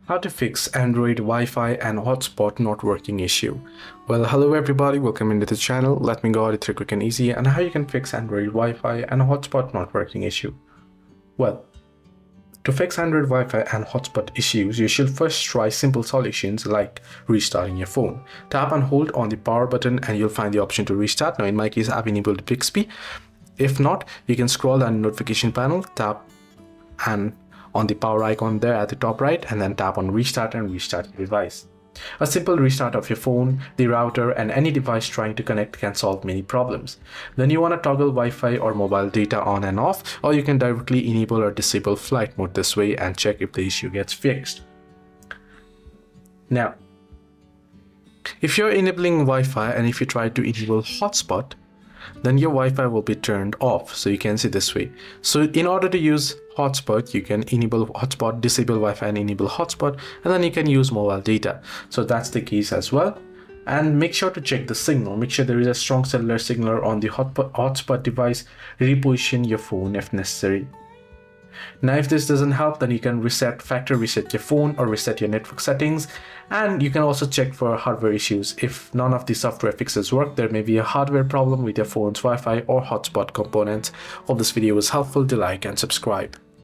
How to fix Android Wi-Fi and hotspot not working issue. Well, hello everybody, welcome into the channel. Let me go through quick and easy and how you can fix Android Wi-Fi and hotspot not working issue. Well, to fix Android Wi-Fi and hotspot issues, you should first try simple solutions like restarting your phone. Tap and hold on the power button and you'll find the option to restart. Now in my case, I've enabled Bixby. If not, you can scroll down the notification panel, tap and on the power icon there at the top right, and then tap on restart and restart your device. A simple restart of your phone, the router and any device trying to connect can solve many problems. Then you want to toggle Wi-Fi or mobile data on and off, or you can directly enable or disable flight mode this way and check if the issue gets fixed. Now, if you're enabling Wi-Fi and if you try to enable hotspot, then your Wi-Fi will be turned off. So you can see this way. So in order to use hotspot, you can enable hotspot, disable Wi-Fi and enable hotspot, and then you can use mobile data. So that's the case as well. And make sure to check the signal. Make sure there is a strong cellular signal on the hotspot device. Reposition your phone if necessary. Now if this doesn't help, then you can factory reset your phone or reset your network settings, and you can also check for hardware issues. If none of the software fixes work, there may be a hardware problem with your phone's Wi-Fi or hotspot components. Hope this video was helpful. Do like and subscribe.